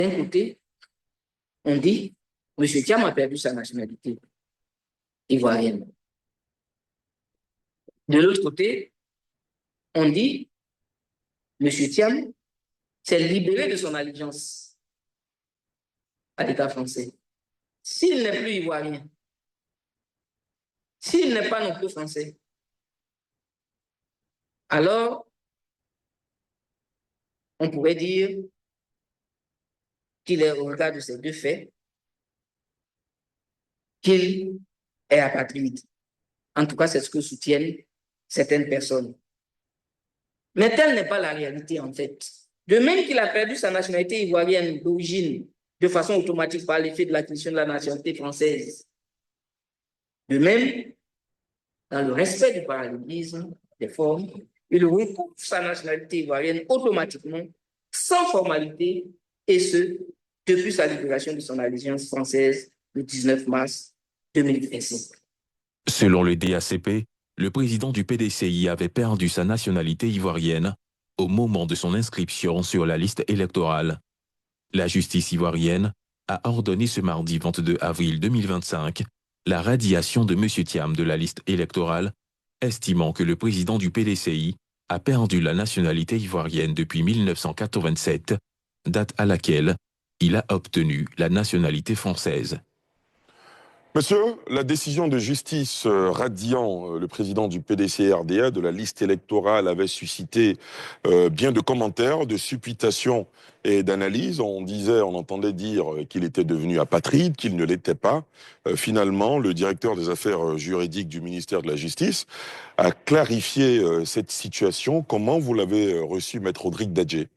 D'un côté, on dit, M. Thiam a perdu sa nationalité ivoirienne. De l'autre côté, on dit, M. Thiam s'est libéré de son allégeance à l'État français. S'il n'est plus ivoirien, s'il n'est pas non plus français, alors on pourrait dire qu'il est au regard de ces deux faits, qu'il est apatride. En tout cas, c'est ce que soutiennent certaines personnes. Mais telle n'est pas la réalité, en fait. De même qu'il a perdu sa nationalité ivoirienne d'origine de façon automatique par l'effet de l'acquisition de la nationalité française, de même, dans le respect du parallélisme des formes, il recouvre sa nationalité ivoirienne automatiquement, sans formalité, et ce, depuis sa libération de son allégeance française le 19 mars 2025. Selon le DACP, le président du PDCI avait perdu sa nationalité ivoirienne au moment de son inscription sur la liste électorale. La justice ivoirienne a ordonné ce mardi 22 avril 2025 la radiation de M. Thiam de la liste électorale, estimant que le président du PDCI a perdu la nationalité ivoirienne depuis 1987, date à laquelle il a obtenu la nationalité française. Monsieur, la décision de justice radiant le président du PDC-RDA de la liste électorale avait suscité bien de commentaires, de supputations et d'analyses. On entendait dire qu'il était devenu apatride, qu'il ne l'était pas. Finalement, le directeur des affaires juridiques du ministère de la Justice a clarifié cette situation. Comment vous l'avez reçu, Maître Rodrigue Dadje?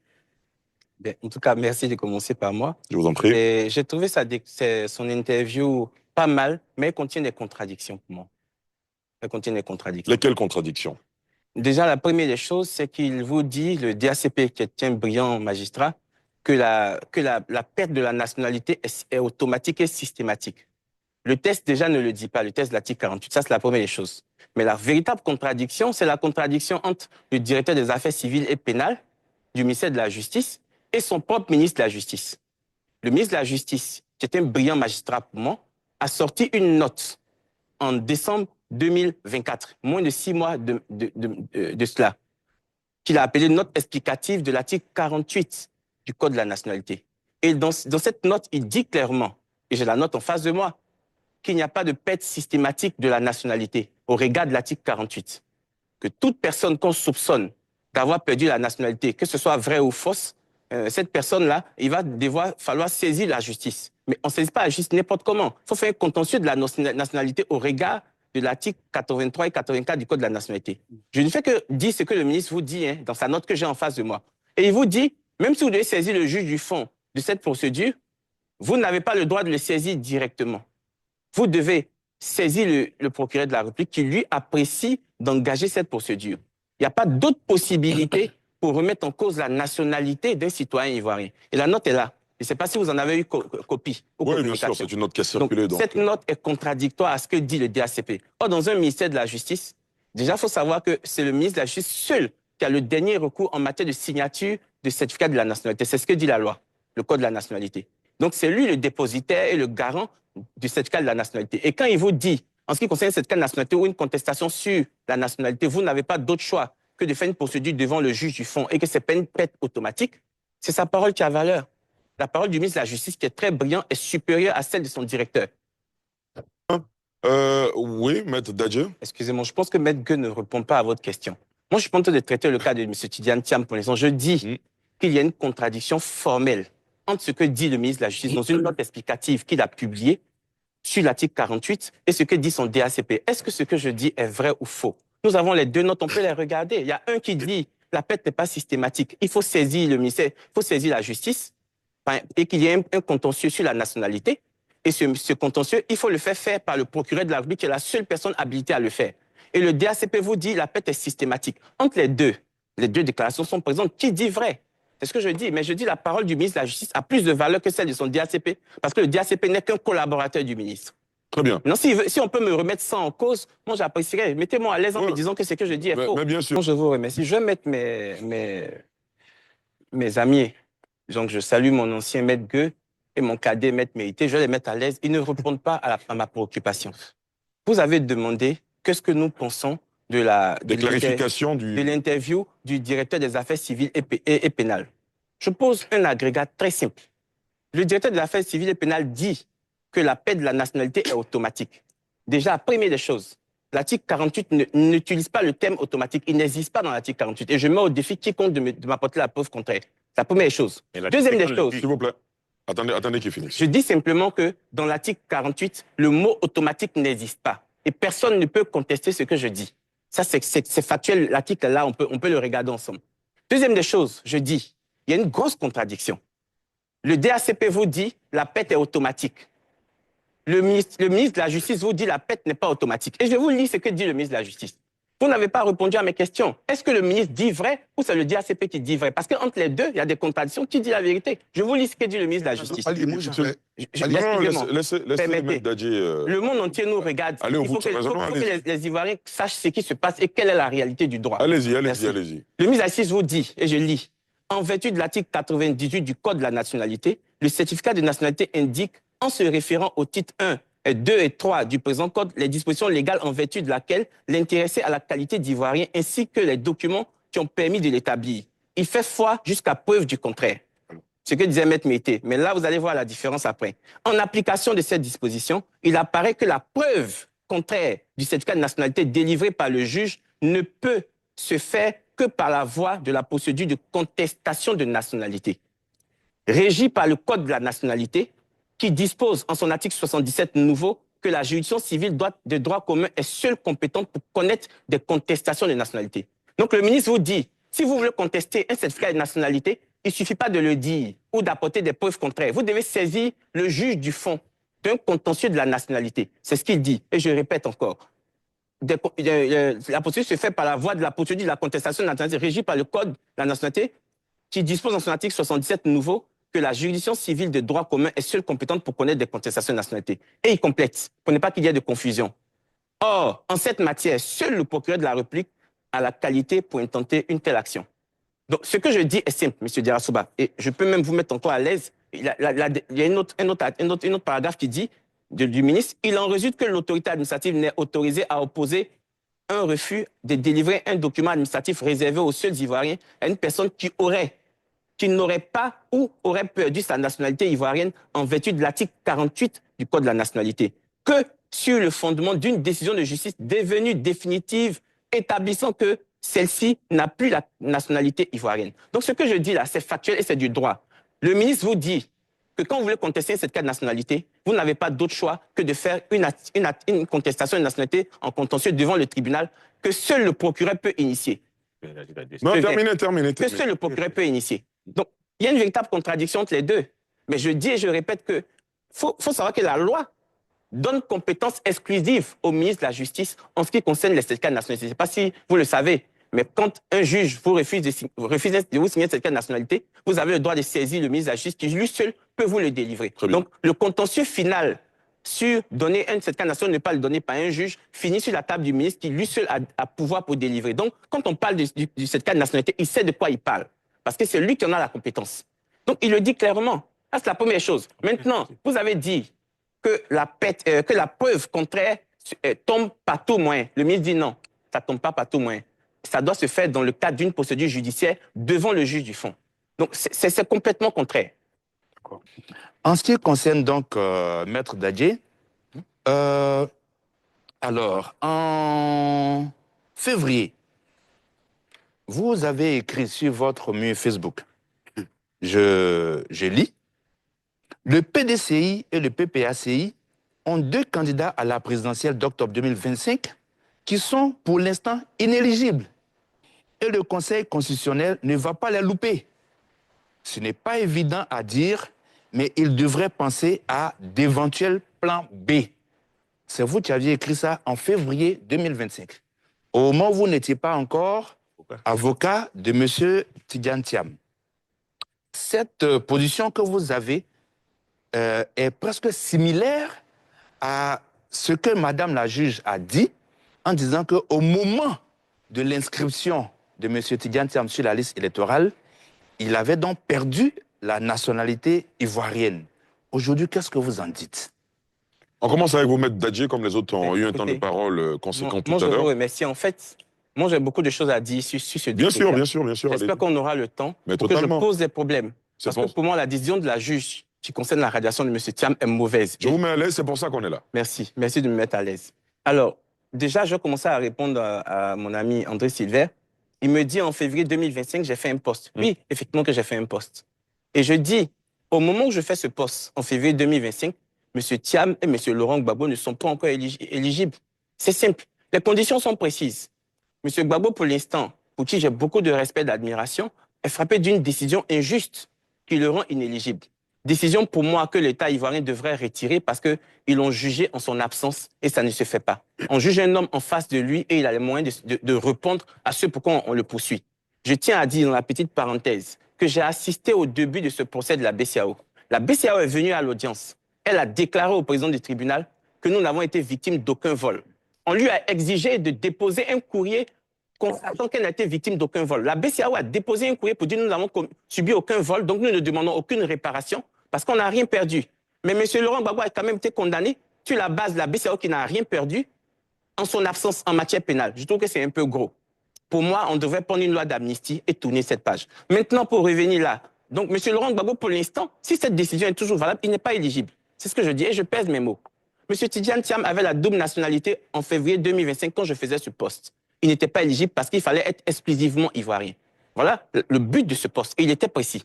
En tout cas, merci de commencer par moi. Je vous en prie. J'ai trouvé son interview pas mal, mais elle contient des contradictions pour moi. Elle contient des contradictions. Lesquelles contradictions? Déjà, la première des choses, c'est qu'il vous dit, le DACP, qui est un brillant magistrat, que la perte de la nationalité est automatique et systématique. Le test, déjà, ne le dit pas, le test de l'article 48. Ça, c'est la première des choses. Mais la véritable contradiction, c'est la contradiction entre le directeur des affaires civiles et pénales du ministère de la Justice et son propre ministre de la Justice. Le ministre de la Justice, qui est un brillant magistrat pour moi, a sorti une note en décembre 2024, moins de 6 mois de cela, qu'il a appelée note explicative de l'article 48 du Code de la nationalité. Et dans cette note, il dit clairement, et j'ai la note en face de moi, qu'il n'y a pas de perte systématique de la nationalité au regard de l'article 48. Que toute personne qu'on soupçonne d'avoir perdu la nationalité, que ce soit vrai ou fausse, cette personne-là, il va falloir saisir la justice. Mais on ne saisit pas la justice n'importe comment. Il faut faire un contentieux de la nationalité au regard de l'article 83 et 84 du Code de la nationalité. Je ne fais que dire ce que le ministre vous dit dans sa note que j'ai en face de moi. Et il vous dit, même si vous devez saisir le juge du fond de cette procédure, vous n'avez pas le droit de le saisir directement. Vous devez saisir le procureur de la République qui, lui, apprécie d'engager cette procédure. Il n'y a pas d'autre possibilité pour remettre en cause la nationalité d'un citoyen ivoirien. Et la note est là. Je ne sais pas si vous en avez eu copie. Oui, bien sûr, c'est une note qui a circulé. Donc, cette note est contradictoire à ce que dit le DACP. Or, dans un ministère de la Justice, déjà, il faut savoir que c'est le ministre de la Justice seul qui a le dernier recours en matière de signature de certificat de la nationalité. C'est ce que dit la loi, le Code de la nationalité. Donc, c'est lui le dépositaire et le garant du certificat de la nationalité. Et quand il vous dit, en ce qui concerne le certificat de nationalité ou une contestation sur la nationalité, vous n'avez pas d'autre choix que de faire une procédure devant le juge du fond et que ce n'est pas une perte automatique, c'est sa parole qui a valeur. La parole du ministre de la Justice, qui est très brillant, est supérieure à celle de son directeur. Oui, Maître Dadje. Excusez-moi, je pense que Maître Gueux ne répond pas à votre question. Moi, je suis pas en train de traiter le cas de M. Tidiane Thiam pour l'instant. Je dis qu'il y a une contradiction formelle entre ce que dit le ministre de la Justice dans une note explicative qu'il a publiée sur l'article 48 et ce que dit son DACP. Est-ce que ce que je dis est vrai ou faux? Nous avons les deux notes, on peut les regarder. Il y a un qui dit la perte n'est pas systématique. Il faut saisir le ministère, il faut saisir la justice et qu'il y ait un contentieux sur la nationalité. Et ce contentieux, il faut le faire par le procureur de la République qui est la seule personne habilitée à le faire. Et le DACP vous dit la perte est systématique. Entre les deux déclarations sont présentes. Qui dit vrai? C'est ce que je dis. Mais je dis la parole du ministre de la Justice a plus de valeur que celle de son DACP parce que le DACP n'est qu'un collaborateur du ministre. Très bien. Non, si on peut me remettre ça en cause, moi j'apprécierais. Mettez-moi à l'aise en me disant que ce que je dis est faux. Mais bien sûr. Bon, je vous remercie. Je vais mettre mes amis Donc, je salue mon ancien maître Gueux et mon cadet maître Mérité. Je vais les mettre à l'aise. Ils ne répondent pas à ma préoccupation. Vous avez demandé qu'est-ce que nous pensons de l'interview du directeur des affaires civiles et pénales. Je pose un agrégat très simple. Le directeur des affaires civiles et pénales dit que la paix de la nationalité est automatique. Déjà, première des choses, l'article 48 n'utilise pas le terme automatique. Il n'existe pas dans l'article 48. Et je mets au défi quiconque de m'apporter la preuve contraire. C'est la première chose. Deuxième des choses. S'il vous plaît. Attendez qu'il finisse. Je dis simplement que dans l'article 48, le mot automatique n'existe pas. Et personne ne peut contester ce que je dis. Ça, c'est factuel. L'article là, on peut le regarder ensemble. Deuxième des choses, je dis, il y a une grosse contradiction. Le DACP vous dit la paix est automatique. Le ministre de la Justice vous dit la paix n'est pas automatique. Et je vous lis ce que dit le ministre de la Justice. Vous n'avez pas répondu à mes questions. Est-ce que le ministre dit vrai ou c'est le DACP qui dit vrai? Parce qu'entre les deux, il y a des contradictions. Qui dit la vérité? Je vous lis ce que dit le ministre de la Justice. Laissez le monde entier nous regarde. Il faut que les Ivoiriens sachent ce qui se passe et quelle est la réalité du droit. Allez-y. Le ministre de la Justice vous dit, et je lis, en vertu de l'article 98 du Code de la nationalité, le certificat de nationalité indique, en se référant au titre 1, 2 et 3 du présent code, les dispositions légales en vertu de laquelle l'intéressé a la qualité d'ivoirien ainsi que les documents qui ont permis de l'établir. Il fait foi jusqu'à preuve du contraire. Ce que disait Maître Mété. Mais là, vous allez voir la différence après. En application de cette disposition, il apparaît que la preuve contraire du certificat de nationalité délivré par le juge ne peut se faire que par la voie de la procédure de contestation de nationalité. Régie par le Code de la nationalité, qui dispose en son article 77 nouveau que la juridiction civile de droit commun est seule compétente pour connaître des contestations de nationalité. Donc le ministre vous dit, si vous voulez contester un certificat de nationalité, il ne suffit pas de le dire ou d'apporter des preuves contraires. Vous devez saisir le juge du fond d'un contentieux de la nationalité. C'est ce qu'il dit. Et je répète encore. La procédure se fait par la voie de la procédure de la contestation de la nationalité régie par le Code de la nationalité qui dispose en son article 77 nouveau que la juridiction civile de droit commun est seule compétente pour connaître des contestations de nationalité. Et il complète, pour ne pas qu'il y ait de confusion. Or, en cette matière, seul le procureur de la République a la qualité pour intenter une telle action. Donc, ce que je dis est simple, M. Diarra-Souba, et je peux même vous mettre encore à l'aise. Il y a un autre paragraphe qui dit, du ministre, il en résulte que l'autorité administrative n'est autorisée à opposer un refus de délivrer un document administratif réservé aux seuls Ivoiriens à une personne qui n'aurait pas ou aurait perdu sa nationalité ivoirienne en vertu de l'article 48 du Code de la nationalité, que sur le fondement d'une décision de justice devenue définitive, établissant que celle-ci n'a plus la nationalité ivoirienne. Donc ce que je dis là, c'est factuel et c'est du droit. Le ministre vous dit que quand vous voulez contester cette cas de nationalité, vous n'avez pas d'autre choix que de faire une contestation de nationalité en contentieux devant le tribunal que seul le procureur peut initier. Non, terminez. Que seul le procureur peut initier. Donc, il y a une véritable contradiction entre les deux. Mais je dis et je répète que faut savoir que la loi donne compétence exclusive au ministre de la Justice en ce qui concerne les certificats de nationalité. Je ne sais pas si vous le savez, mais quand un juge vous refuse de vous signer un certificat de nationalité, vous avez le droit de saisir le ministre de la Justice qui, lui seul, peut vous le délivrer. Donc, le contentieux final sur donner un certificat de nationalité, ne pas le donner par un juge, finit sur la table du ministre qui, lui seul, a pouvoir pour délivrer. Donc, quand on parle du certificat de nationalité, il sait de quoi il parle. Parce que c'est lui qui en a la compétence. Donc, il le dit clairement. Ça, c'est la première chose. Maintenant, vous avez dit que la preuve contraire tombe par tout moyen. Le ministre dit non, ça ne tombe pas par tout moyen. Ça doit se faire dans le cadre d'une procédure judiciaire devant le juge du fond. Donc, c'est complètement contraire. En ce qui concerne donc Maître Dadje, alors, en février, vous avez écrit sur votre mur Facebook, je lis, le PDCI et le PPACI ont 2 candidats à la présidentielle d'octobre 2025 qui sont pour l'instant inéligibles. Et le Conseil constitutionnel ne va pas les louper. Ce n'est pas évident à dire, mais il devrait penser à d'éventuels plans B. C'est vous qui aviez écrit ça en février 2025. Au moment où vous n'étiez pas encore avocat de M. Tidjane Thiam. Cette position que vous avez est presque similaire à ce que Madame la juge a dit en disant qu'au moment de l'inscription de M. Tidjane Thiam sur la liste électorale, il avait donc perdu la nationalité ivoirienne. Aujourd'hui, qu'est-ce que vous en dites? On commence avec vous, Maître Dadje, comme les autres ont eu un temps de Écoutez, parole conséquent tout moi, à je vous l'heure. remercie. En fait, moi, j'ai beaucoup de choses à dire sur ce Bien décret. sûr, bien sûr, bien sûr. J'espère allez-y. qu'on aura le temps Mais pour que je totalement. pose des problèmes. C'est Parce que pour moi, la décision de la juge qui concerne la radiation de M. Thiam est mauvaise. Je vous mets à l'aise, c'est pour ça qu'on est là. Merci. Merci de me mettre à l'aise. Alors, déjà, je vais commencer à répondre à mon ami André Silver. Il me dit en février 2025, j'ai fait un poste. Oui, effectivement que j'ai fait un poste. Et je dis, au moment où je fais ce poste, en février 2025, M. Thiam et M. Laurent Gbagbo ne sont pas encore éligibles. C'est simple. Les conditions sont précises. M. Gbagbo, pour l'instant, pour qui j'ai beaucoup de respect et d'admiration, est frappé d'une décision injuste qui le rend inéligible. Décision pour moi que l'État ivoirien devrait retirer parce qu'ils l'ont jugé en son absence et ça ne se fait pas. On juge un homme en face de lui et il a les moyens de répondre à ce pourquoi on le poursuit. Je tiens à dire dans la petite parenthèse que j'ai assisté au début de ce procès de la BCAO. La BCAO est venue à l'audience. Elle a déclaré au président du tribunal que nous n'avons été victimes d'aucun vol. On lui a exigé de déposer un courrier constatant qu'elle n'a été victime d'aucun vol. La BCAO a déposé un courrier pour dire que nous n'avons subi aucun vol, donc nous ne demandons aucune réparation parce qu'on n'a rien perdu. Mais M. Laurent Gbagbo a quand même été condamné sur la base de la BCAO qui n'a rien perdu en son absence en matière pénale. Je trouve que c'est un peu gros. Pour moi, on devrait prendre une loi d'amnistie et tourner cette page. Maintenant, pour revenir là, donc M. Laurent Gbagbo, pour l'instant, si cette décision est toujours valable, il n'est pas éligible. C'est ce que je dis et je pèse mes mots. M. Tidjane Thiam avait la double nationalité en février 2025 quand je faisais ce poste. Il n'était pas éligible parce qu'il fallait être exclusivement ivoirien. Voilà le but de ce poste. Et il était précis.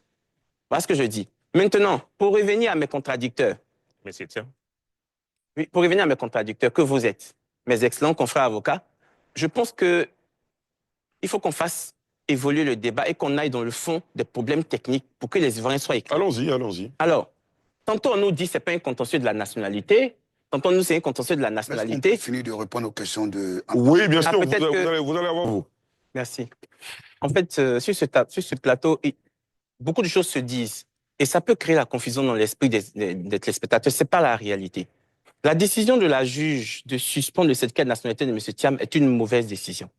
Voilà ce que je dis. Maintenant, pour revenir à mes contradicteurs. Monsieur Thiam. Oui, pour revenir à mes contradicteurs, que vous êtes, mes excellents confrères avocats, je pense qu'il faut qu'on fasse évoluer le débat et qu'on aille dans le fond des problèmes techniques pour que les Ivoiriens soient éclairés. Allons-y, allons-y. Alors, tantôt on nous dit que ce n'est pas un contentieux de la nationalité, tantôt on nous dit que c'est un contentieux de la nationalité. Est-ce qu'on peut finir de répondre aux questions de... Oui, bien Ah, sûr, peut-être vous allez avoir vous. Merci. En fait, sur ce plateau, beaucoup de choses se disent. Et ça peut créer la confusion dans l'esprit des téléspectateurs. Ce n'est pas la réalité. La décision de la juge de suspendre le certificat de nationalité de M. Thiam est une mauvaise décision.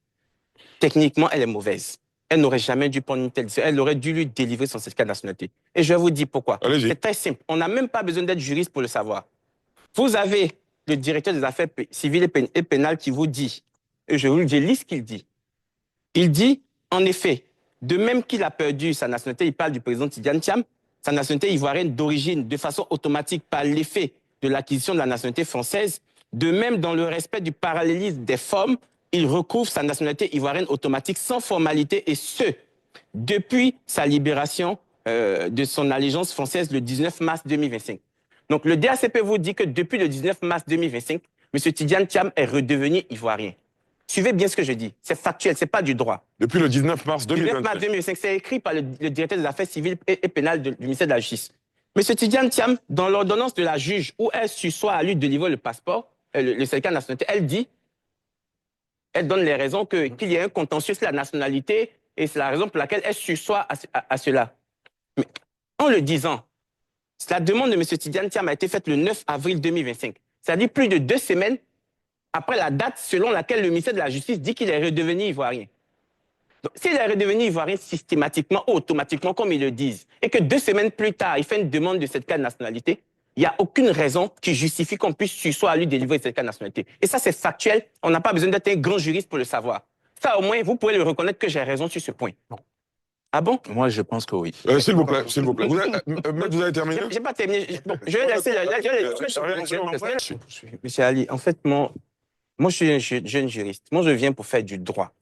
Techniquement, elle est mauvaise. Elle n'aurait jamais dû prendre une telle décision. Elle aurait dû lui délivrer son certificat de nationalité. Et je vais vous dire pourquoi. C'est très simple. On n'a même pas besoin d'être juriste pour le savoir. Vous avez le directeur des affaires civiles et pénales qui vous dit, et je lis ce qu'il dit. Il dit, en effet, de même qu'il a perdu sa nationalité, il parle du président Tidjane Thiam, sa nationalité ivoirienne d'origine, de façon automatique par l'effet de l'acquisition de la nationalité française, de même dans le respect du parallélisme des formes, il recouvre sa nationalité ivoirienne automatique sans formalité et ce, depuis sa libération de son allégeance française le 19 mars 2025. Donc le DACP vous dit que depuis le 19 mars 2025, M. Tidjane Thiam est redevenu ivoirien. Suivez bien ce que je dis. C'est factuel, ce n'est pas du droit. Depuis le 19 mars 2025. 19 mars 2025, c'est écrit par le directeur des affaires civiles et pénales du ministère de la Justice. M. Tidjane Thiam, dans l'ordonnance de la juge où elle sursoit à lui délivrer le passeport, le certificat de nationalité, elle donne les raisons qu'il y a un contentieux sur la nationalité et c'est la raison pour laquelle elle sursoit à cela. Mais en le disant, la demande de M. Tidjane Thiam a été faite le 9 avril 2025. C'est-à-dire plus de 2 semaines après la date selon laquelle le ministère de la Justice dit qu'il est redevenu ivoirien. Donc, s'il est redevenu ivoirien systématiquement ou automatiquement, comme ils le disent, et que 2 semaines plus tard, il fait une demande de certificat de nationalité, il n'y a aucune raison qui justifie qu'on puisse sursoir à lui délivrer le certificat de nationalité. Et ça, c'est factuel. On n'a pas besoin d'être un grand juriste pour le savoir. Ça, au moins, vous pouvez le reconnaître que j'ai raison sur ce point. Ah bon? Moi, je pense que oui. S'il vous plaît, s'il vous plaît. Vous avez terminé? Je n'ai pas terminé. Bon, je vais laisser... Monsieur Ali, en fait, moi, je suis un jeune juriste. Moi, je viens pour faire du droit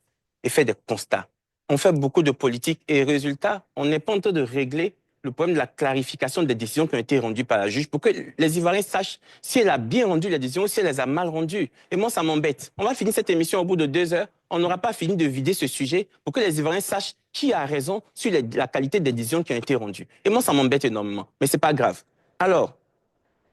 et faire des constats. On fait beaucoup de politique et résultat, on n'est pas en train de régler le problème de la clarification des décisions qui ont été rendues par la juge pour que les Ivoiriens sachent si elle a bien rendu les décisions ou si elle les a mal rendues. Et moi, ça m'embête. On va finir cette émission au bout de 2 heures. On n'aura pas fini de vider ce sujet pour que les Ivoiriens sachent qui a raison sur la qualité des décisions qui ont été rendues. Et moi, ça m'embête énormément. Mais ce n'est pas grave. Alors,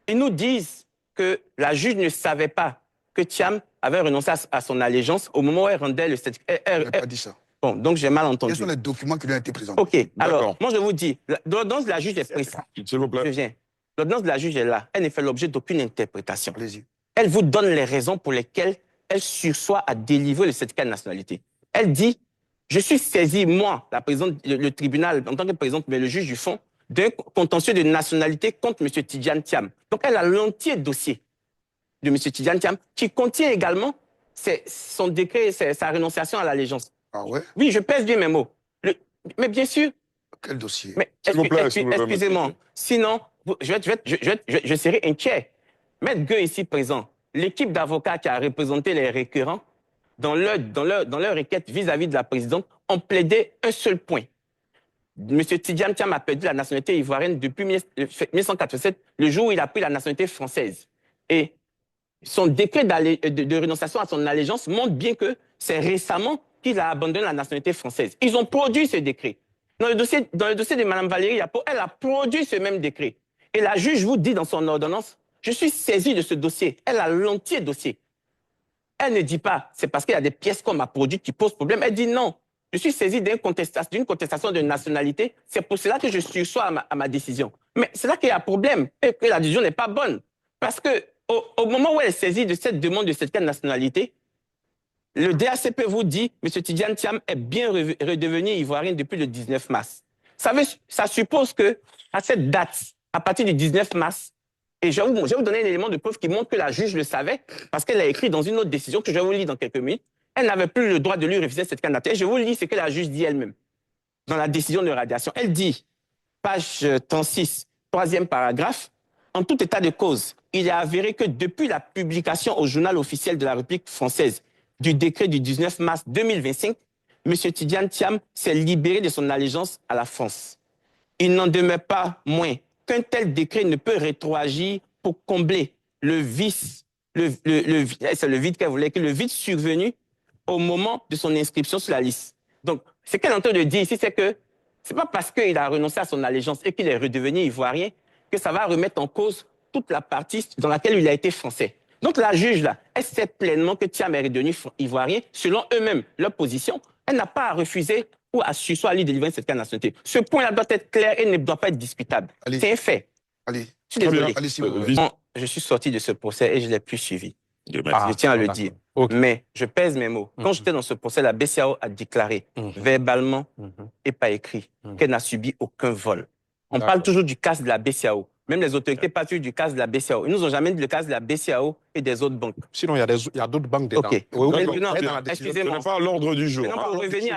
ils nous disent que la juge ne savait pas que Thiam avait renoncé à son allégeance au moment où elle rendait le certificat. Elle n'a pas dit ça. Bon, donc j'ai mal entendu. Quels sont les documents qui lui ont été présentés? OK, alors, moi je vous dis, l'ordonnance de la juge est précise. S'il vous plaît. Je viens. L'ordonnance de la juge est là. Elle ne fait l'objet d'aucune interprétation. Allez-y. Elle vous donne les raisons pour lesquelles elle sursoit à délivrer le certificat de nationalité. Elle dit, je suis saisi, moi, la présidente, le tribunal, en tant que présidente, mais le juge du fond, d'un contentieux de nationalité contre M. Tidjane Thiam. Donc, elle a l'entier dossier de M. Tidjane Thiam qui contient également son décret, sa renonciation à l'allégeance. Ah ouais? Oui, je pèse bien mes mots. Mais bien sûr. Quel dossier? Mais S'il vous plaît, excusez-moi. Sinon, je serai inquiet. Maître Gueux ici présent, l'équipe d'avocats qui a représenté les récurrents dans leur requête vis-à-vis de la présidente ont plaidé un seul point. M. Tidjane Thiam a perdu la nationalité ivoirienne depuis 1987, le jour où il a pris la nationalité française. Et son décret de renonciation à son allégeance montre bien que c'est récemment qu'il a abandonné la nationalité française. Ils ont produit ce décret. Dans le dossier de Mme Valérie Yapo, elle a produit ce même décret. Et la juge vous dit dans son ordonnance, je suis saisi de ce dossier. Elle a l'entier dossier. Elle ne dit pas, c'est parce qu'il y a des pièces qu'on m'a produites qui posent problème. Elle dit non, je suis saisi d'une contestation de nationalité. C'est pour cela que je sursois à ma décision. Mais c'est là qu'il y a un problème et que la décision n'est pas bonne. Parce que au moment où elle est saisie de cette demande de cette nationalité, le DACP vous dit, M. Tidjane Thiam est bien redevenu ivoirien depuis le 19 mars. Ça suppose que à cette date, à partir du 19 mars, et je vais vous donner un élément de preuve qui montre que la juge le savait, parce qu'elle l'a écrit dans une autre décision que je vais vous lire dans quelques minutes. Elle n'avait plus le droit de lui refuser cette candidature. Et je vous lis ce que la juge dit elle-même dans la décision de radiation. Elle dit, page 36, troisième paragraphe, en tout état de cause, il est avéré que depuis la publication au journal officiel de la République française du décret du 19 mars 2025, M. Tidjane Thiam s'est libéré de son allégeance à la France. Il n'en demeure pas moins qu'un tel décret ne peut rétroagir pour combler le vice, c'est le vide qu'elle voulait, que le vide survenu au moment de son inscription sur la liste. Donc, ce qu'elle est en train de dire ici, c'est que ce n'est pas parce qu'il a renoncé à son allégeance et qu'il est redevenu ivoirien que ça va remettre en cause toute la partie dans laquelle il a été français. Donc la juge, là, elle sait pleinement que Thiam est redevenu ivoirien, selon eux-mêmes, leur position. Elle n'a pas à refuser ou à sursoir à lui délivrer cette nationalité. Ce point-là doit être clair et ne doit pas être discutable. C'est un fait. Allez. Je suis désolé. Allez, s'il vous plaît. Je suis sorti de ce procès et je ne l'ai plus suivi. Ah, je tiens à le dire. Okay. Mais je pèse mes mots. Quand j'étais dans ce procès, la BCAO a déclaré verbalement et pas écrit qu'elle n'a subi aucun vol. On parle toujours du cas de la BCAO. Même les autorités parlent du cas de la BCAO. Ils nous ont jamais dit le cas de la BCAO et des autres banques. Sinon, il y a d'autres banques dedans. OK. Excusez-moi. Pas à l'ordre du jour. Pour revenir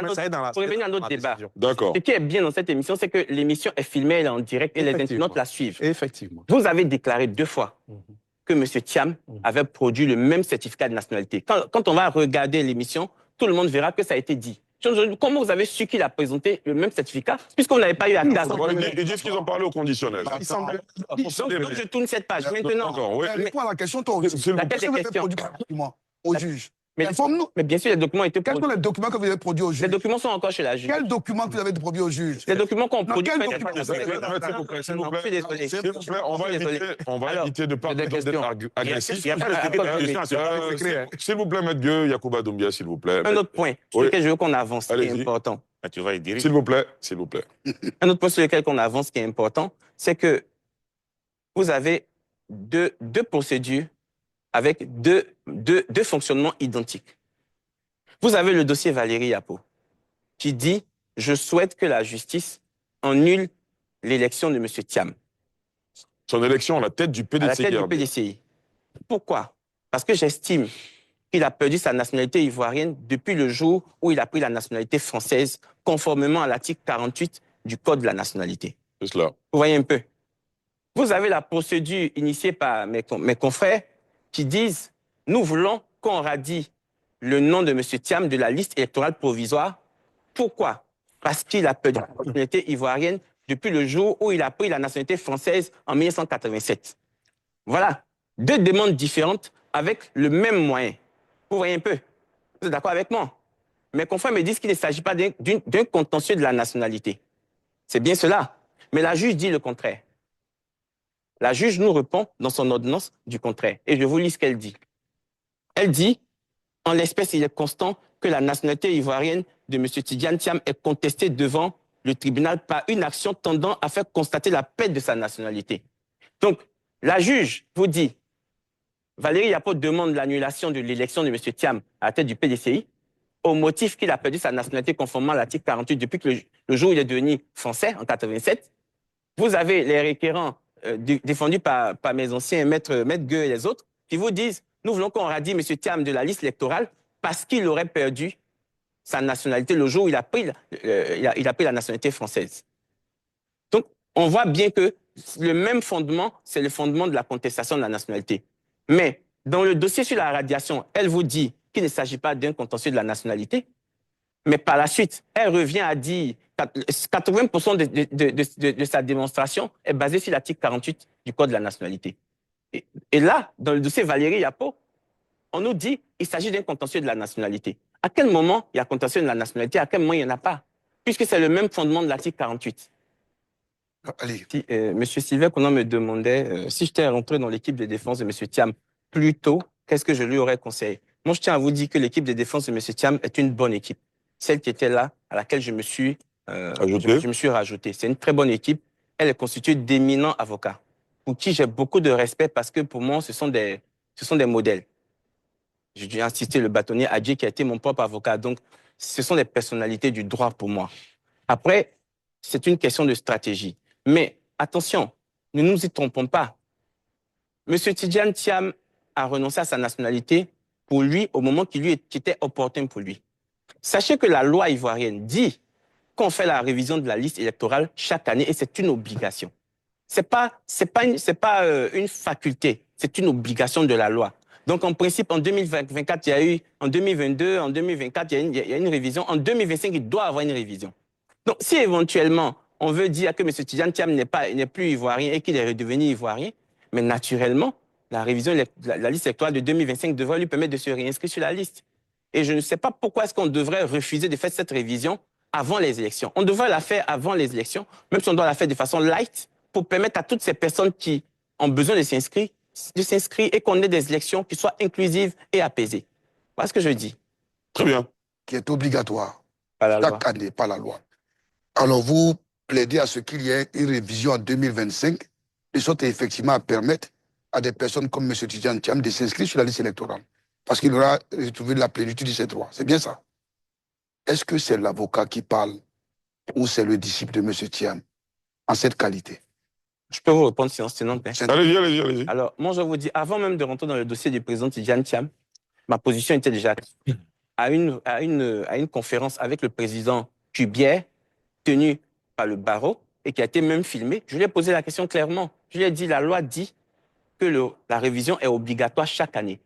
à notre débat. D'accord. Ce qui est bien dans cette émission, c'est que l'émission est filmée, elle est en direct et les internautes la suivent. Effectivement. Vous avez déclaré 2 fois que M. Thiam avait produit le même certificat de nationalité. Quand on va regarder l'émission, tout le monde verra que ça a été dit. Comment vous avez su qu'il a présenté le même certificat, puisqu'on n'avait pas eu à case? Ils disent qu'ils ont parlé au conditionnel. Donc, je tourne cette page. Maintenant, Réponds à la question, toi. S'il vous plaît. Qu'est-ce que vous avez produit comme document au juge? mais Informe-nous. bien sûr, les documents étaient Quels produits. sont les documents que vous avez produits au juge? Les documents sont encore chez la juge. Quels documents que vous avez produits au juge? Les documents qu'on produit. quel document? S'il vous plaît, désolé. s'il vous plaît, on va éviter de parler d'être agressif. Il y a S'il vous plaît, Maître Gueux, Yacouba Doumbia, s'il vous plaît. Un autre point sur lequel je veux qu'on avance, qui est Allez-y. important. S'il vous plaît, s'il vous plaît. Un autre point sur lequel on avance qui est important, c'est que vous avez deux procédures avec deux fonctionnements identiques. Vous avez le dossier Valérie Yapo qui dit « Je souhaite que la justice annule l'élection de M. Thiam. » Son élection à la tête du À la PDCI. tête du PDCI. Pourquoi? Parce que j'estime qu'il a perdu sa nationalité ivoirienne depuis le jour où il a pris la nationalité française, conformément à l'article 48 du Code de la nationalité. C'est cela. Vous voyez un peu. Vous avez la procédure initiée par mes confrères qui disent « Nous voulons qu'on radie le nom de M. Thiam de la liste électorale provisoire. » Pourquoi? Parce qu'il a perdu la nationalité ivoirienne depuis le jour où il a pris la nationalité française en 1987. Voilà. 2 demandes différentes avec le même moyen. Vous voyez un peu. Vous êtes d'accord avec moi? Mes confrères me disent qu'il ne s'agit pas d'un contentieux de la nationalité. C'est bien cela. Mais la juge dit le contraire. La juge nous répond dans son ordonnance du contraire. Et je vous lis ce qu'elle dit. Elle dit, en l'espèce, il est constant que la nationalité ivoirienne de M. Tidjane Thiam est contestée devant le tribunal par une action tendant à faire constater la perte de sa nationalité. Donc, la juge vous dit, Valérie Yapo demande l'annulation de l'élection de M. Thiam à la tête du PDCI au motif qu'il a perdu sa nationalité conformément à l'article 48 depuis que le jour où il est devenu français, en 87. vous avez les requérants défendus par mes anciens Maître Gueux et les autres qui vous disent « Nous voulons qu'on radie M. Thiam de la liste électorale parce qu'il aurait perdu sa nationalité le jour où il a pris la nationalité française. » Donc, on voit bien que le même fondement, c'est le fondement de la contestation de la nationalité. Mais dans le dossier sur la radiation, elle vous dit qu'il ne s'agit pas d'un contentieux de la nationalité, mais par la suite, elle revient à dire 80% de sa démonstration est basée sur l'article 48 du Code de la nationalité. Et là, dans le dossier Valérie Yapo, on nous dit qu'il s'agit d'un contentieux de la nationalité. À quel moment il y a contentieux de la nationalité, à quel moment il n'y en a pas? Puisque c'est le même fondement de l'article 48. Allez. Si, Monsieur Sylvain Conan me demandait si j'étais rentré dans l'équipe de défense de M. Thiam plus tôt, qu'est-ce que je lui aurais conseillé? Moi, je tiens à vous dire que l'équipe de défense de M. Thiam est une bonne équipe. Celle qui était là, à laquelle je me suis rajouté. C'est une très bonne équipe. Elle est constituée d'éminents avocats, pour qui j'ai beaucoup de respect parce que pour moi, ce sont des modèles. Je dû insister le bâtonnier Adji qui a été mon propre avocat. Donc, ce sont des personnalités du droit pour moi. Après, c'est une question de stratégie. Mais attention, ne nous y trompons pas. M. Tidjane Thiam a renoncé à sa nationalité pour lui au moment qui était opportun pour lui. Sachez que la loi ivoirienne dit qu'on fait la révision de la liste électorale chaque année et c'est une obligation. C'est pas une faculté, c'est une obligation de la loi. Donc, en principe, en 2024, il y a eu, en 2022, en 2024, il y a une révision. En 2025, il doit y avoir une révision. Donc, si éventuellement, on veut dire que M. Tidjane Thiam n'est plus ivoirien et qu'il est redevenu ivoirien, mais naturellement, la révision, la liste électorale de 2025 devrait lui permettre de se réinscrire sur la liste. Et je ne sais pas pourquoi est-ce qu'on devrait refuser de faire cette révision avant les élections. On devrait la faire avant les élections, même si on doit la faire de façon light, pour permettre à toutes ces personnes qui ont besoin de s'inscrire et qu'on ait des élections qui soient inclusives et apaisées. Voilà ce que je dis. Très bien. Qui est obligatoire. Pas la loi. Chaque année, pas la loi. Alors, vous plaidez à ce qu'il y ait une révision en 2025, de sorte effectivement à permettre à des personnes comme M. Tidjane Thiam de s'inscrire sur la liste électorale. Parce qu'il aura retrouvé la plénitude de ses droits. C'est bien ça. Est-ce que c'est l'avocat qui parle ou c'est le disciple de M. Thiam en cette qualité? Je peux vous répondre sinon c'est non. Allez-y. Alors, moi, je vous dis, avant même de rentrer dans le dossier du président Tidjane Thiam, ma position était déjà à une conférence avec le président Cubière, tenue par le barreau, et qui a été même filmée. Je lui ai posé la question clairement. Je lui ai dit, la loi dit que la révision est obligatoire chaque année.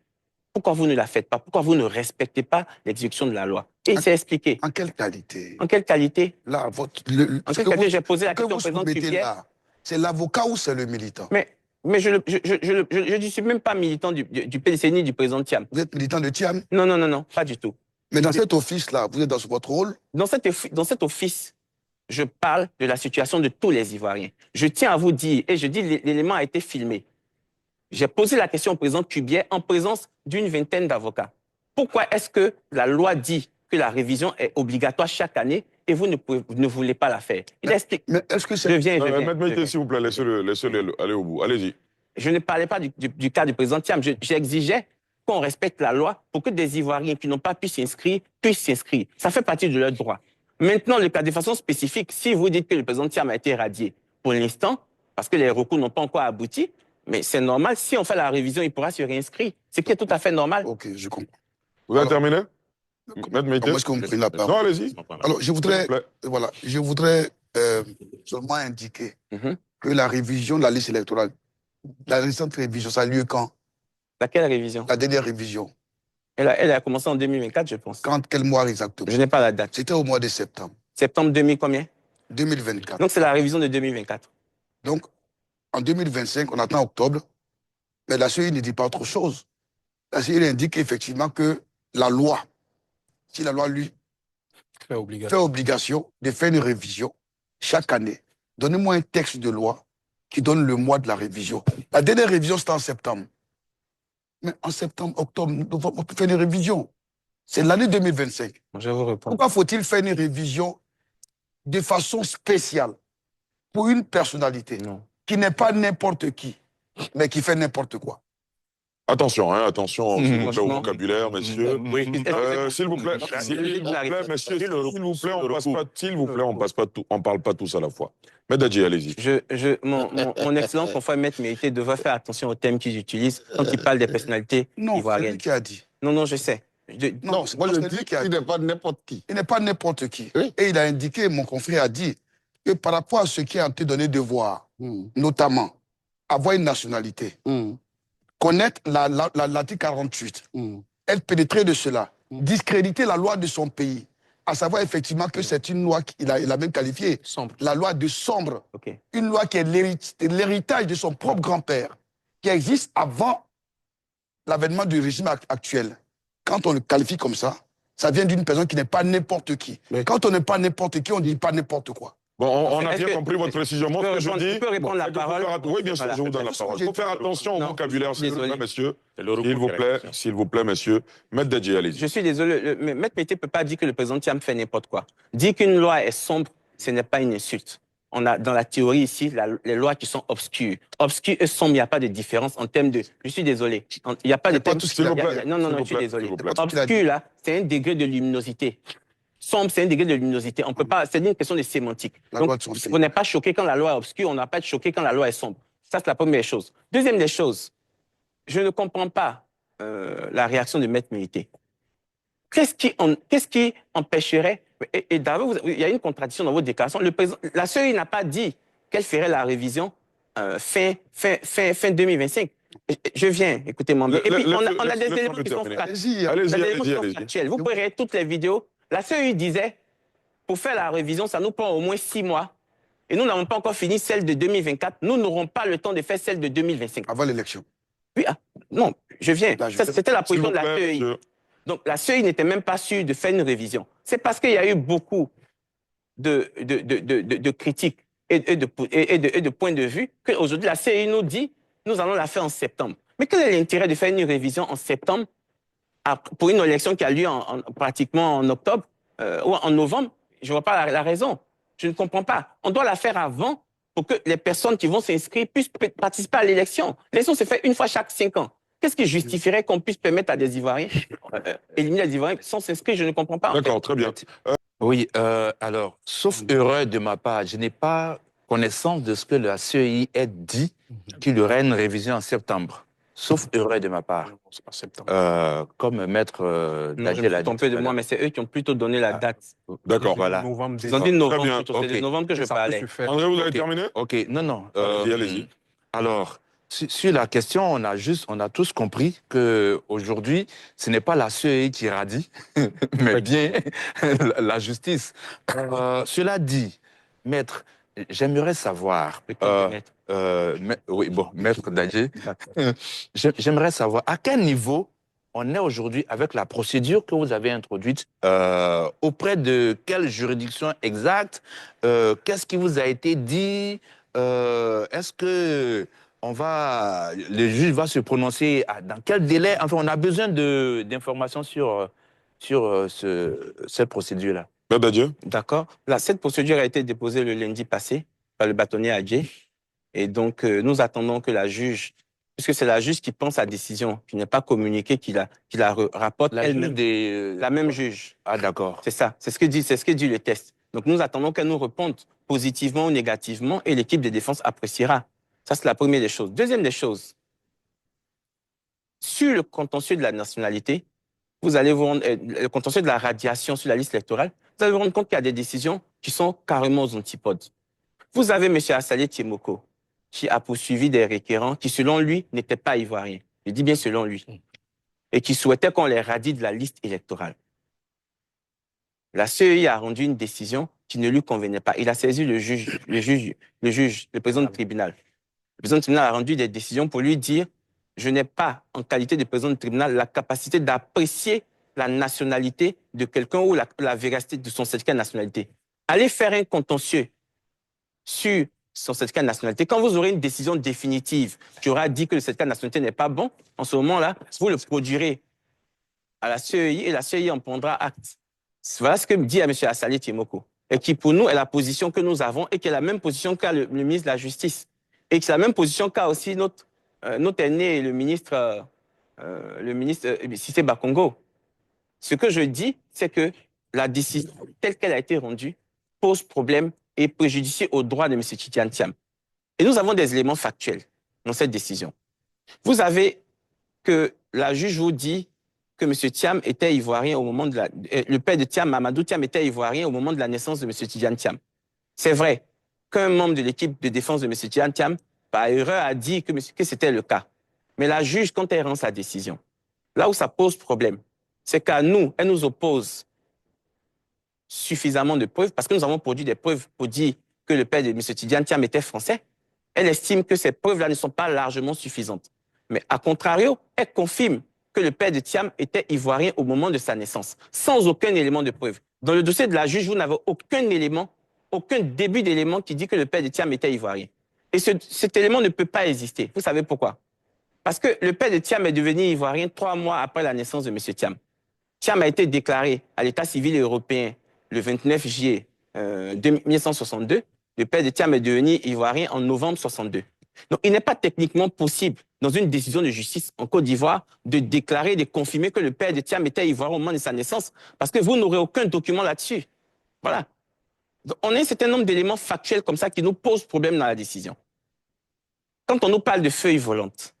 Pourquoi vous ne la faites pas? Pourquoi vous ne respectez pas l'exécution de la loi? Et il s'est expliqué. En quelle qualité? En quelle qualité? Là, En quelle qualité j'ai posé la question au président Cubière? C'est l'avocat ou c'est le militant? Mais je ne suis même pas militant du PDC ni du président Thiam. Vous êtes militant de Thiam? Non, pas du tout. Mais dans cet office-là, vous êtes dans votre rôle? Dans cet office, je parle de la situation de tous les Ivoiriens. Je tiens à vous dire, et je dis l'élément a été filmé. J'ai posé la question au président Cubière en présence d'une vingtaine d'avocats. Pourquoi est-ce que la loi dit que la révision est obligatoire chaque année et vous ne voulez pas la faire? Il explique. Mais est-ce que c'est... Je viens. Maître Meïté, s'il vous plaît, laissez-le aller au bout. Allez-y. Je ne parlais pas du cas du président Thiam. J'exigeais qu'on respecte la loi pour que des Ivoiriens qui n'ont pas pu s'inscrire puissent s'inscrire. Ça fait partie de leur droit. Maintenant, le cas de façon spécifique, si vous dites que le président Thiam a été radié pour l'instant, parce que les recours n'ont pas encore abouti, mais c'est normal, si on fait la révision, il pourra se réinscrire. Ce qui est tout à fait normal. Ok, je comprends. Vous avez terminé? Maître Meïté? Comment est-ce que vous me prenez la parole? Non, allez-y. Alors, je voudrais seulement indiquer que la révision de la liste électorale, la récente révision, ça a lieu quand? Laquelle révision? La dernière révision. Elle a commencé en 2024, je pense. Quel mois exactement? Je n'ai pas la date. C'était au mois de septembre. Septembre 2000 combien? 2024. Donc, c'est la révision de 2024. Donc, en 2025, on attend octobre, mais la CEI ne dit pas autre chose. La CEI indique effectivement que la loi, si la loi lui fait obligation de faire une révision chaque année, donnez-moi un texte de loi qui donne le mois de la révision. La dernière révision, c'était en septembre. Mais en septembre, octobre, novembre, on peut faire une révision. C'est l'année 2025. Je vous réponds. Pourquoi faut-il faire une révision de façon spéciale pour une personnalité Non. qui n'est pas n'importe qui, mais qui fait n'importe quoi? Attention, hein, attention, s'il vous plaît, au Franchement. vocabulaire, messieurs. Oui. S'il vous plaît, messieurs, s'il vous plaît, on passe pas tout, on parle pas tous à la fois. Medadji, allez-y. Mon excellent confrère Maître Mérité devrait faire attention aux thèmes qu'ils utilisent quand ils parlent des personnalités Non, c'est ivoiriennes. lui qui a dit. Non, je sais. Non, moi je dis qu'il n'est pas n'importe qui. Il n'est pas n'importe qui. Oui. Et il a indiqué, mon confrère a dit, que par rapport à ce qui est en train de donner devoir, notamment avoir une nationalité, connaître l'article 48, être pénétré de cela, discréditer la loi de son pays, à savoir effectivement que c'est une loi qu'il a même qualifiée, la loi de sombre, une loi qui est l'héritage de son propre grand-père, qui existe avant l'avènement du régime actuel. Quand on le qualifie comme ça, ça vient d'une personne qui n'est pas n'importe qui. Mais quand on n'est pas n'importe qui, on ne dit pas n'importe quoi. Bon, on a bien compris votre précision. Moi, ce que je dis... Tu peux répondre la parole. Oui, bien sûr, je vous donne la parole. Il faut faire attention au vocabulaire, s'il vous plaît, messieurs. S'il vous plaît, messieurs. Medadji, allez-y. Je suis désolé, Maître Mété ne peut pas dire que le président Thiam fait n'importe quoi. Dire qu'une loi est sombre, ce n'est pas une insulte. On a dans la théorie ici les lois qui sont obscures. Obscures et sombres, il n'y a pas de différence en termes de... Je suis désolé. Il n'y a pas de... Non, je suis désolé. Obscur, là, c'est un degré de luminosité. Sombre, c'est un degré de luminosité. On peut pas... C'est une question de sémantique. Donc, on n'est pas choqué quand la loi est obscure, on n'a pas été choqué quand la loi est sombre. Ça, c'est la première chose. Deuxième des choses, je ne comprends pas la réaction de Maître Milité. Qu'est-ce qui empêcherait... Et d'abord, il y a une contradiction dans votre déclaration. La CEI n'a pas dit qu'elle ferait la révision fin 2025. Je viens, écoutez-moi. Et puis, on a des éléments qui sont factuels. Vous pouvez regarder toutes les vidéos. La CEI disait, pour faire la révision, ça nous prend au moins 6 mois. Et nous n'avons pas encore fini celle de 2024. Nous n'aurons pas le temps de faire celle de 2025. Avant l'élection. Oui, non, je viens. C'était la position de la CEI. Donc, la CEI n'était même pas sûre de faire une révision. C'est parce qu'il y a eu beaucoup de critiques et de points de vue qu'aujourd'hui, la CEI nous dit nous allons la faire en septembre. Mais quel est l'intérêt de faire une révision en septembre pour une élection qui a lieu pratiquement en octobre ou en novembre? Je ne vois pas la raison. Je ne comprends pas. On doit la faire avant pour que les personnes qui vont s'inscrire puissent participer à l'élection. L'élection se fait une fois chaque 5 ans. Qu'est-ce qui justifierait qu'on puisse permettre à des Ivoiriens, éliminer les Ivoiriens sans s'inscrire? Je ne comprends pas. D'accord, très bien. Oui, alors, sauf erreur de ma part, je n'ai pas connaissance de ce que la CEI a dit qu'il y aurait une révision en septembre. Sauf erreur de ma part. Comme Maître Dadji l'a dit. Un peu de moi, mais c'est eux qui ont plutôt donné la date. D'accord, voilà. Ils ont dit novembre plutôt. C'est de novembre que je parlais. André, vous avez terminé? Ok, non. Allez-y. Alors, sur la question, on a tous compris qu'aujourd'hui, ce n'est pas la CEI qui radie, mais bien la justice. Cela dit, Maître, j'aimerais savoir... Maître Dadji, j'aimerais savoir à quel niveau on est aujourd'hui avec la procédure que vous avez introduite, auprès de quelle juridiction exacte, qu'est-ce qui vous a été dit, est-ce que le juge va se prononcer dans quel délai? Enfin, on a besoin d'informations sur cette procédure-là. D'accord. Cette procédure a été déposée le lundi passé par le bâtonnier Adjé. Et donc, nous attendons que la juge, puisque c'est la juge qui prend sa décision, qui n'est pas communiquée, qui la rapporte elle-même. La même juge. Ah, d'accord. C'est ça. C'est ce que dit le test. Donc, nous attendons qu'elle nous réponde positivement ou négativement et l'équipe de défense appréciera. Ça, c'est la première des choses. Deuxième des choses, sur le contentieux de la nationalité, vous allez vous rendre, le contentieux de la radiation sur la liste électorale, vous allez vous rendre compte qu'il y a des décisions qui sont carrément aux antipodes. Vous avez M. Assalé Thiemoko, qui a poursuivi des requérants qui, selon lui, n'étaient pas ivoiriens. Je dis bien selon lui. Et qui souhaitait qu'on les radie de la liste électorale. La CEI a rendu une décision qui ne lui convenait pas. Il a saisi le président du tribunal. Le président du tribunal a rendu des décisions pour lui dire « Je n'ai pas, en qualité de président du tribunal, la capacité d'apprécier la nationalité de quelqu'un ou la véracité de son certificat de nationalité. » Allez faire un contentieux sur son certificat de nationalité. Quand vous aurez une décision définitive qui aura dit que le certificat de nationalité n'est pas bon, en ce moment-là, vous le produirez à la CEI et la CEI en prendra acte. Voilà ce que me dit à M. Assalé Thiemoko. Et qui, pour nous, est la position que nous avons et qui est la même position qu'a le ministre de la Justice. Et qui est la même position qu'a aussi notre aîné, le ministre le ministre Cissé Bakongo. Ce que je dis, c'est que la décision telle qu'elle a été rendue pose problème et préjudicie aux droits de M. Tidjane Thiam. Et nous avons des éléments factuels dans cette décision. Vous avez que la juge vous dit que M. Thiam était ivoirien au moment de la... Le père de Thiam, Mamadou Thiam, était ivoirien au moment de la naissance de M. Tidjane Thiam. C'est vrai qu'un membre de l'équipe de défense de M. Tidjane Thiam, par erreur, a dit que c'était le cas. Mais la juge, quand elle rend sa décision, là où ça pose problème, c'est qu'à nous, elle nous oppose suffisamment de preuves, parce que nous avons produit des preuves pour dire que le père de M. Tidjane Thiam était français. Elle estime que ces preuves-là ne sont pas largement suffisantes. Mais à contrario, elle confirme que le père de Thiam était ivoirien au moment de sa naissance, sans aucun élément de preuve. Dans le dossier de la juge, vous n'avez aucun élément, aucun début d'élément qui dit que le père de Thiam était ivoirien. Et cet élément ne peut pas exister. Vous savez pourquoi? Parce que le père de Thiam est devenu ivoirien 3 mois après la naissance de M. Thiam. Thiam a été déclaré à l'état civil européen le 29 juillet 1962. Le père de Thiam est devenu ivoirien en novembre 62. Donc, il n'est pas techniquement possible, dans une décision de justice en Côte d'Ivoire, de déclarer, de confirmer que le père de Thiam était ivoirien au moment de sa naissance, parce que vous n'aurez aucun document là-dessus. Voilà. Donc, on a un certain nombre d'éléments factuels comme ça qui nous posent problème dans la décision. Quand on nous parle de feuilles volantes,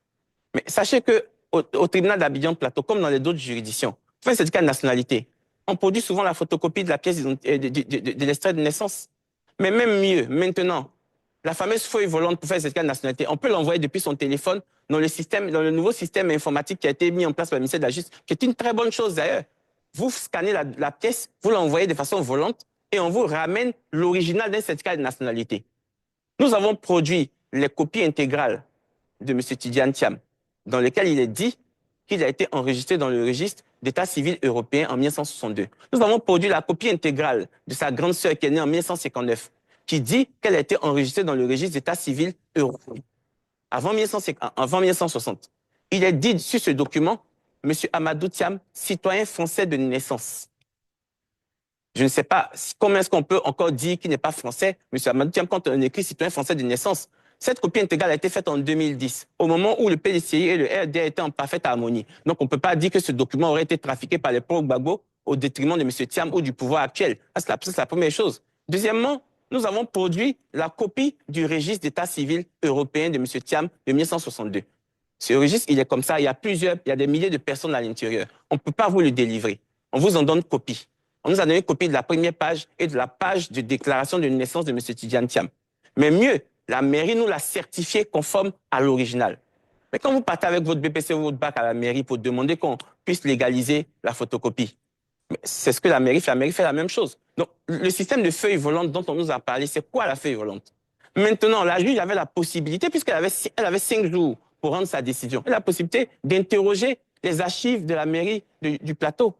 mais sachez qu'au tribunal d'Abidjan-Plateau, comme dans les autres juridictions, pour un certificat de nationalité, on produit souvent la photocopie de la pièce de l'extrait de naissance. Mais même mieux, maintenant, la fameuse feuille volante pour faire un certificat de nationalité, on peut l'envoyer depuis son téléphone dans le nouveau système informatique qui a été mis en place par le ministère de la Justice, qui est une très bonne chose d'ailleurs. Vous scannez la pièce, vous l'envoyez de façon volante et on vous ramène l'original d'un certificat de nationalité. Nous avons produit les copies intégrales de M. Tidjane Thiam, dans lesquelles il est dit qu'il a été enregistré dans le registre d'état civil européen en 1962. Nous avons produit la copie intégrale de sa grande sœur qui est née en 1959, qui dit qu'elle a été enregistrée dans le registre d'état civil européen avant 1960. Il est dit sur ce document, M. Amadou Thiam, citoyen français de naissance. Je ne sais pas comment est-ce qu'on peut encore dire qu'il n'est pas français, M. Amadou Thiam, quand on écrit citoyen français de naissance. Cette copie intégrale a été faite en 2010, au moment où le PDCI et le RDA étaient en parfaite harmonie. Donc, on ne peut pas dire que ce document aurait été trafiqué par les pro-Gbagbo au détriment de M. Thiam ou du pouvoir actuel. C'est la première chose. Deuxièmement, nous avons produit la copie du registre d'état civil européen de M. Thiam de 1962. Ce registre, il est comme ça. Il y a des milliers de personnes à l'intérieur. On ne peut pas vous le délivrer. On vous en donne copie. On nous a donné copie de la première page et de la page de déclaration de naissance de M. Tidjane Thiam. Mais mieux, la mairie nous l'a certifié conforme à l'original. Mais quand vous partez avec votre BPC ou votre bac à la mairie pour demander qu'on puisse légaliser la photocopie, c'est ce que la mairie fait. La mairie fait la même chose. Donc, le système de feuilles volantes dont on nous a parlé, c'est quoi la feuille volante? Maintenant, la juge avait la possibilité, puisqu'elle avait 5 jours pour rendre sa décision, elle a la possibilité d'interroger les archives de la mairie du plateau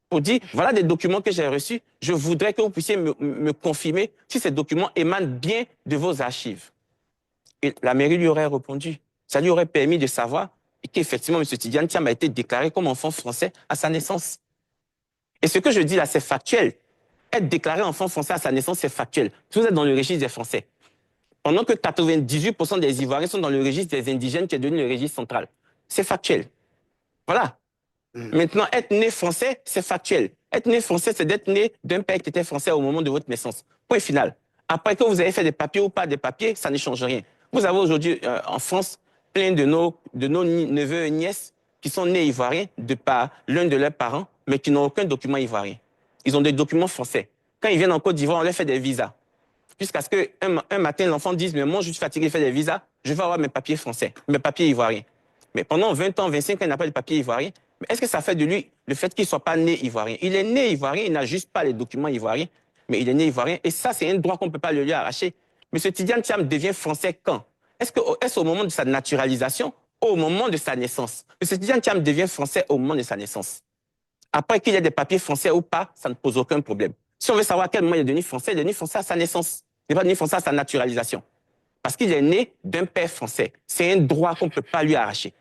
pour dire, voilà des documents que j'ai reçus, je voudrais que vous puissiez me confirmer si ces documents émanent bien de vos archives. Et la mairie lui aurait répondu. Ça lui aurait permis de savoir qu'effectivement, M. Tidjane Thiam a été déclaré comme enfant français à sa naissance. Et ce que je dis là, c'est factuel. Être déclaré enfant français à sa naissance, c'est factuel. Vous êtes dans le registre des Français. Pendant que 98% des Ivoiriens sont dans le registre des indigènes qui est devenu le registre central. C'est factuel. Voilà. Maintenant, être né français, c'est factuel. Être né français, c'est d'être né d'un père qui était français au moment de votre naissance. Point final. Après que vous avez fait des papiers ou pas des papiers, ça ne change rien. Vous avez aujourd'hui en France plein de nos neveux et nièces qui sont nés ivoiriens de par l'un de leurs parents, mais qui n'ont aucun document ivoirien. Ils ont des documents français. Quand ils viennent en Côte d'Ivoire, on leur fait des visas. Jusqu'à ce qu'un matin, l'enfant dise, mais moi, je suis fatigué de faire des visas, je veux avoir mes papiers français, mes papiers ivoiriens. Mais pendant 20 ans, 25 ans, il n'a pas de papiers ivoiriens. Mais est-ce que ça fait de lui le fait qu'il ne soit pas né ivoirien? Il est né ivoirien, il n'a juste pas les documents ivoiriens, mais il est né ivoirien. Et ça, c'est un droit qu'on ne peut pas le lui arracher. M. Tidjane Thiam devient français quand? Est-ce au moment de sa naturalisation ou au moment de sa naissance? M. Tidjane Thiam devient français au moment de sa naissance. Après qu'il ait des papiers français ou pas, ça ne pose aucun problème. Si on veut savoir à quel moment il est devenu français à sa naissance. Il n'est pas devenu français à sa naturalisation. Parce qu'il est né d'un père français. C'est un droit qu'on ne peut pas lui arracher.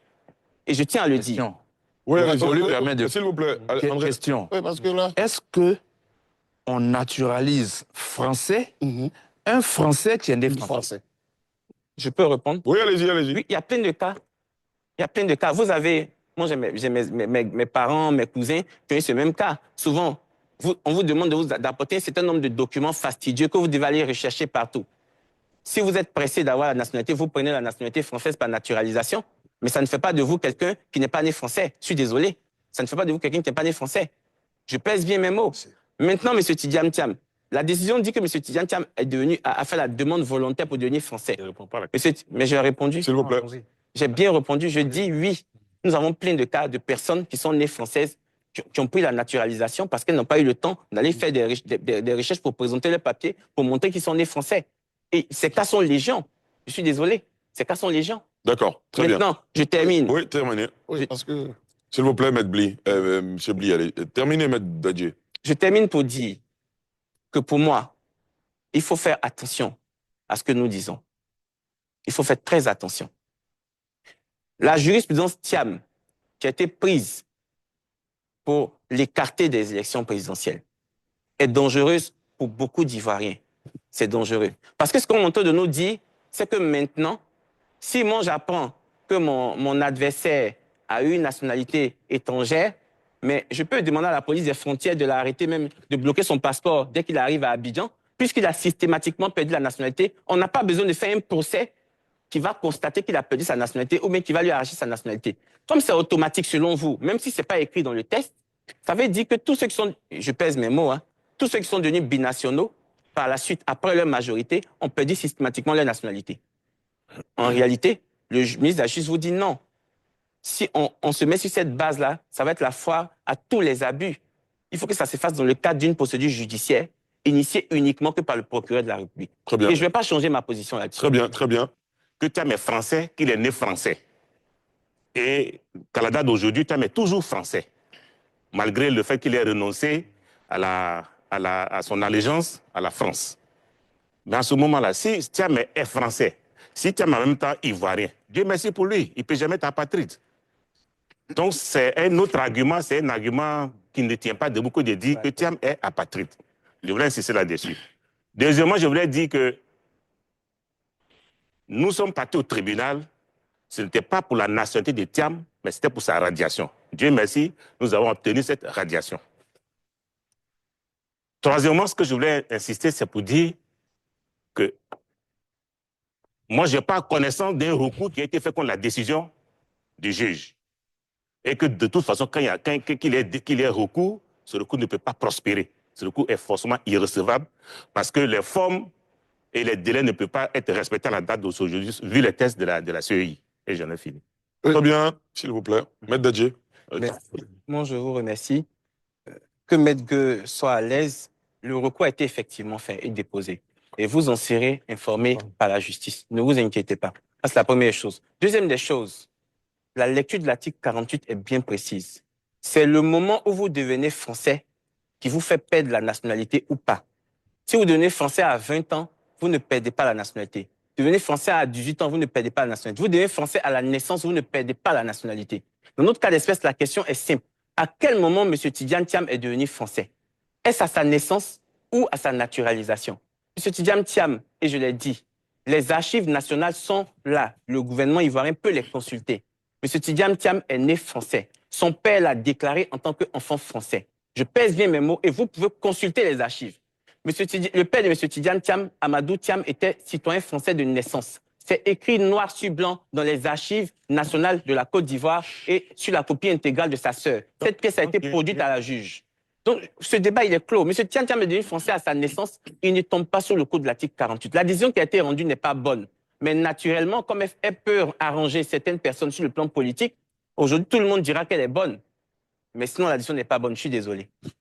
Et je tiens à le dire. Oui, s'il vous plaît, André. Question. Oui, parce que là... Est-ce que on naturalise français un Français qui est né français? Je peux répondre? Oui, allez-y, allez-y. Oui, il y a plein de cas. Il y a plein de cas. Vous avez Moi, j'ai mes parents, mes cousins qui ont eu ce même cas. Souvent, on vous demande d'apporter un certain nombre de documents fastidieux que vous devez aller rechercher partout. Si vous êtes pressé d'avoir la nationalité, vous prenez la nationalité française par naturalisation, mais ça ne fait pas de vous quelqu'un qui n'est pas né français. Je suis désolé. Ça ne fait pas de vous quelqu'un qui n'est pas né français. Je pèse bien mes mots. Maintenant, M. Tidiane Thiam, la décision dit que M. Tidiane Thiam a fait la demande volontaire pour devenir français. Je ne réponds pas à la Mais j'ai répondu. S'il vous plaît. J'ai bien répondu. Je dis oui. Nous avons plein de cas de personnes qui sont nées françaises, qui ont pris la naturalisation parce qu'elles n'ont pas eu le temps d'aller faire des recherches pour présenter leurs papiers, pour montrer qu'ils sont nés français. Et ces cas sont légion. Je suis désolé. Ces cas sont légion. D'accord, très bien. Maintenant, je termine. Oui, terminez. Oui, parce que... S'il vous plaît, Maître Bly. Monsieur Bly, allez. Terminez, Maître Dadje. Je termine pour dire que pour moi, il faut faire attention à ce que nous disons. Il faut faire très attention. La jurisprudence Thiam, qui a été prise pour l'écarter des élections présidentielles, est dangereuse pour beaucoup d'Ivoiriens. C'est dangereux. Parce que ce qu'on est en train de nous dire, c'est que maintenant, si moi j'apprends que mon adversaire a eu une nationalité étrangère, mais je peux demander à la police des frontières de l'arrêter, même de bloquer son passeport dès qu'il arrive à Abidjan, puisqu'il a systématiquement perdu la nationalité. On n'a pas besoin de faire un procès qui va constater qu'il a perdu sa nationalité ou bien qui va lui arracher sa nationalité. Comme c'est automatique selon vous, même si ce n'est pas écrit dans le test, ça veut dire que tous ceux qui sont, je pèse mes mots, tous ceux qui sont devenus binationaux, par la suite, après leur majorité, ont perdu systématiquement leur nationalité. En réalité, le ministre de la Justice vous dit non. Si on se met sur cette base-là, ça va être la foire à tous les abus. Il faut que ça se fasse dans le cadre d'une procédure judiciaire initiée uniquement que par le procureur de la République. Très bien. Et je ne vais pas changer ma position là-dessus. Très bien, très bien. Que Thiam est français, qu'il est né français. Et qu'à la date d'aujourd'hui, Thiam est toujours français, malgré le fait qu'il ait renoncé à son allégeance à la France. Mais à ce moment-là, si Thiam est français, si Thiam en même temps ivoirien, Dieu merci pour lui, il ne peut jamais être apatride. Donc c'est un autre argument, c'est un argument qui ne tient pas debout que de dire que Thiam est apatride. Je voulais insister là-dessus. Deuxièmement, je voulais dire que nous sommes partis au tribunal, ce n'était pas pour la nationalité de Thiam, mais c'était pour sa radiation. Dieu merci, nous avons obtenu cette radiation. Troisièmement, ce que je voulais insister, c'est pour dire que moi, je n'ai pas connaissance d'un recours qui a été fait contre la décision du juge. Et que de toute façon, qu'il y ait recours, ce recours ne peut pas prospérer. Ce recours est forcément irrecevable parce que les formes et les délais ne peuvent pas être respectés à la date d'aujourd'hui, vu les tests de la CEI. Et j'en ai fini. Très bien, s'il vous plaît. Maître Dadje. Moi, je vous remercie. Que Maître Gueux soit à l'aise, le recours a été effectivement fait et déposé. Et vous en serez informé par la justice. Ne vous inquiétez pas. Ça, c'est la première chose. Deuxième des choses, la lecture de l'article 48 est bien précise. C'est le moment où vous devenez français qui vous fait perdre la nationalité ou pas. Si vous devenez français à 20 ans, vous ne perdez pas la nationalité. Vous devenez français à 18 ans, vous ne perdez pas la nationalité. Vous devenez français à la naissance, vous ne perdez pas la nationalité. Dans notre cas d'espèce, la question est simple. À quel moment M. Tidiane Thiam est devenu français? Est-ce à sa naissance ou à sa naturalisation? M. Tidiane Thiam, et je l'ai dit, les archives nationales sont là. Le gouvernement ivoirien peut les consulter. M. Tidiane Thiam est né français. Son père l'a déclaré en tant qu'enfant français. Je pèse bien mes mots et vous pouvez consulter les archives. Le père de M. Tidiane Thiam, Amadou Thiam, était citoyen français de naissance. C'est écrit noir sur blanc dans les archives nationales de la Côte d'Ivoire et sur la copie intégrale de sa sœur. Cette pièce a été produite à la juge. Donc, ce débat, il est clos. M. Tidiane Thiam est devenu français à sa naissance. Il ne tombe pas sur le coup de l'article 48. La décision qui a été rendue n'est pas bonne. Mais naturellement, comme elle peut arranger certaines personnes sur le plan politique, aujourd'hui, tout le monde dira qu'elle est bonne. Mais sinon, la décision n'est pas bonne. Je suis désolé.